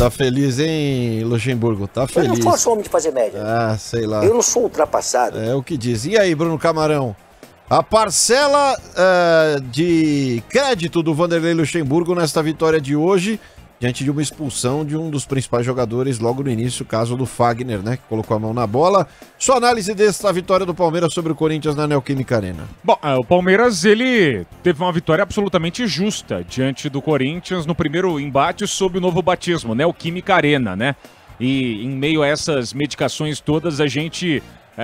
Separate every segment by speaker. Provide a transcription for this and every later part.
Speaker 1: Tá feliz, hein, Luxemburgo? Tá feliz.
Speaker 2: Eu não forço o homem de fazer média.
Speaker 1: Ah, sei lá.
Speaker 2: Eu não sou ultrapassado.
Speaker 1: É o que diz. E aí, Bruno Camarão? A parcela de crédito do Vanderlei Luxemburgo nesta vitória de hoje, diante de uma expulsão de um dos principais jogadores logo no início, o caso do Fagner, né, que colocou a mão na bola. Sua análise desta vitória do Palmeiras sobre o Corinthians na Neoquímica Arena.
Speaker 3: Bom, o Palmeiras, ele teve uma vitória absolutamente justa diante do Corinthians no primeiro embate sob o novo batismo, Neoquímica Arena, né? E em meio a essas medicações todas, a gente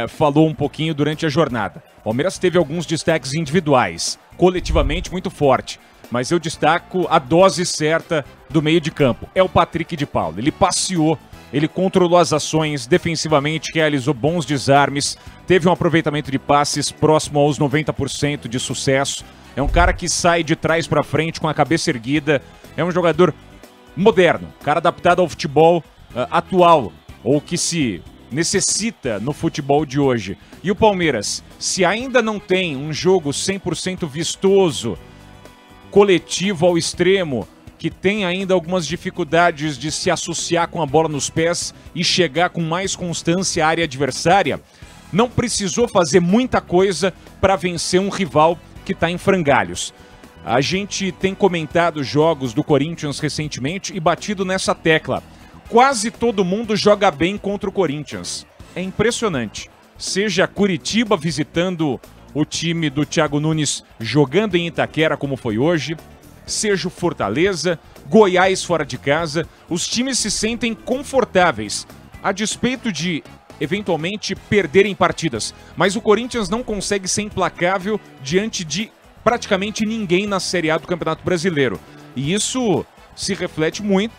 Speaker 3: falou um pouquinho durante a jornada. O Palmeiras teve alguns destaques individuais, coletivamente muito forte. Mas eu destaco a dose certa do meio de campo. É o Patrick de Paula. Ele passeou, ele controlou as ações, defensivamente realizou bons desarmes, teve um aproveitamento de passes próximo aos 90% de sucesso. É um cara que sai de trás para frente com a cabeça erguida. É um jogador moderno, cara adaptado ao futebol atual, ou que se necessita no futebol de hoje. E o Palmeiras, se ainda não tem um jogo 100% vistoso, coletivo ao extremo, que tem ainda algumas dificuldades de se associar com a bola nos pés e chegar com mais constância à área adversária, não precisou fazer muita coisa para vencer um rival que está em frangalhos. A gente tem comentado jogos do Corinthians recentemente e batido nessa tecla. Quase todo mundo joga bem contra o Corinthians. É impressionante. Seja Curitiba visitando o time do Thiago Nunes jogando em Itaquera, como foi hoje, seja o Fortaleza, Goiás fora de casa, os times se sentem confortáveis, a despeito de, eventualmente, perderem partidas. Mas o Corinthians não consegue ser implacável diante de praticamente ninguém na Série A do Campeonato Brasileiro. E isso se reflete muito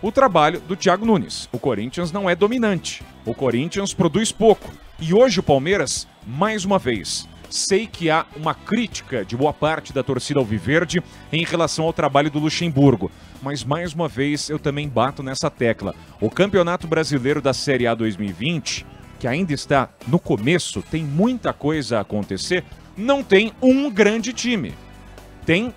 Speaker 3: o trabalho do Thiago Nunes. O Corinthians não é dominante, o Corinthians produz pouco. E hoje o Palmeiras, mais uma vez, sei que há uma crítica de boa parte da torcida alviverde em relação ao trabalho do Luxemburgo. Mas mais uma vez eu também bato nessa tecla. O Campeonato Brasileiro da Série A 2020, que ainda está no começo, tem muita coisa a acontecer, não tem um grande time. Tem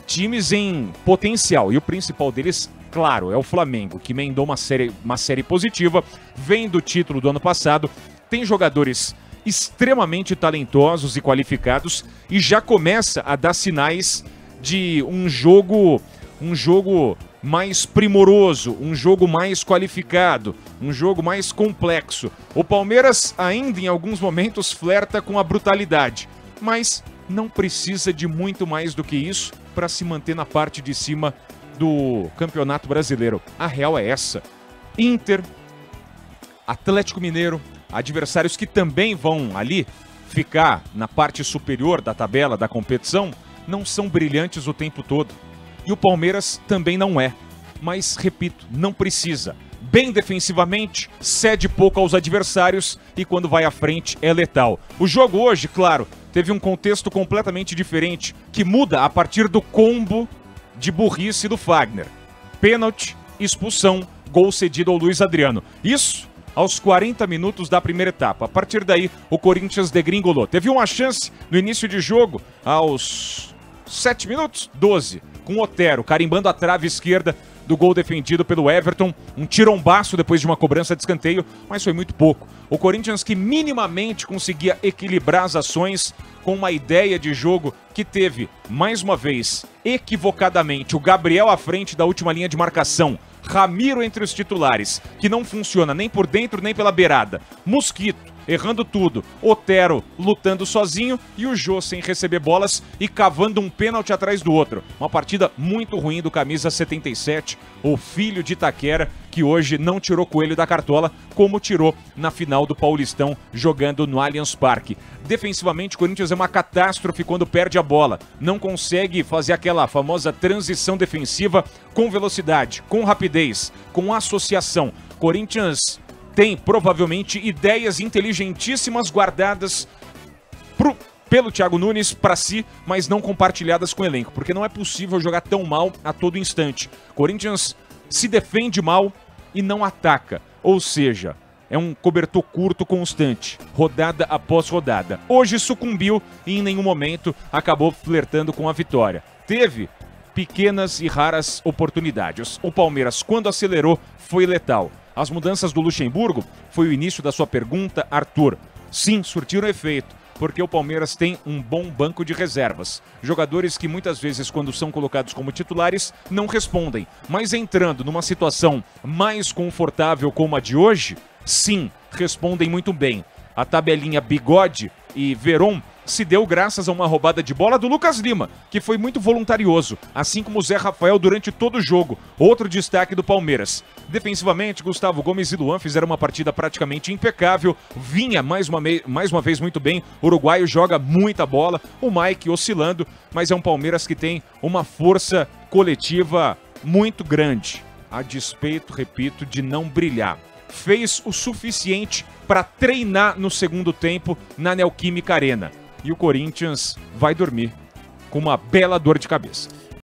Speaker 3: times em potencial e o principal deles, claro, é o Flamengo, que emendou uma série positiva, vem do título do ano passado, tem jogadores extremamente talentosos e qualificados e já começa a dar sinais de um jogo mais primoroso, um jogo mais qualificado, um jogo mais complexo. O Palmeiras ainda em alguns momentos flerta com a brutalidade, mas não precisa de muito mais do que isso para se manter na parte de cima do Campeonato Brasileiro. A real é essa. Inter, Atlético Mineiro, adversários que também vão ali ficar na parte superior da tabela da competição, não são brilhantes o tempo todo. E o Palmeiras também não é. Mas, repito, não precisa. Bem defensivamente, cede pouco aos adversários e quando vai à frente é letal. O jogo hoje, claro, teve um contexto completamente diferente, que muda a partir do combo de burrice do Fagner. Pênalti, expulsão, gol cedido ao Luiz Adriano. Isso aos 40 minutos da primeira etapa. A partir daí, o Corinthians degringolou. Teve uma chance no início de jogo, aos 7 minutos, 12, com o Otero carimbando a trave esquerda do gol defendido pelo Everton, um tirombaço depois de uma cobrança de escanteio, mas foi muito pouco. O Corinthians que minimamente conseguia equilibrar as ações com uma ideia de jogo que teve, mais uma vez, equivocadamente, o Gabriel à frente da última linha de marcação, Ramiro entre os titulares, que não funciona nem por dentro nem pela beirada, Mosquito errando tudo, Otero lutando sozinho e o Jô sem receber bolas e cavando um pênalti atrás do outro. Uma partida muito ruim do camisa 77, o filho de Itaquera, que hoje não tirou coelho da cartola, como tirou na final do Paulistão, jogando no Allianz Parque. Defensivamente, o Corinthians é uma catástrofe quando perde a bola. Não consegue fazer aquela famosa transição defensiva com velocidade, com rapidez, com associação. Corinthians tem provavelmente ideias inteligentíssimas guardadas pelo Thiago Nunes para si, mas não compartilhadas com o elenco, porque não é possível jogar tão mal a todo instante. Corinthians se defende mal e não ataca, ou seja, é um cobertor curto constante, rodada após rodada. Hoje sucumbiu e em nenhum momento acabou flertando com a vitória. Teve pequenas e raras oportunidades. O Palmeiras, quando acelerou, foi letal. As mudanças do Luxemburgo foi o início da sua pergunta, Arthur. Sim, surtiram efeito, porque o Palmeiras tem um bom banco de reservas. Jogadores que muitas vezes, quando são colocados como titulares, não respondem. Mas entrando numa situação mais confortável como a de hoje, sim, respondem muito bem. A tabelinha Bigode e Veron se deu graças a uma roubada de bola do Lucas Lima, que foi muito voluntarioso, assim como o Zé Rafael durante todo o jogo, outro destaque do Palmeiras. Defensivamente, Gustavo Gomes e Luan fizeram uma partida praticamente impecável, Vinha mais uma vez muito bem, o uruguaio joga muita bola, o Mike oscilando, mas é um Palmeiras que tem uma força coletiva muito grande, a despeito, repito, de não brilhar. Fez o suficiente para treinar no segundo tempo na Neoquímica Arena. E o Corinthians vai dormir com uma bela dor de cabeça.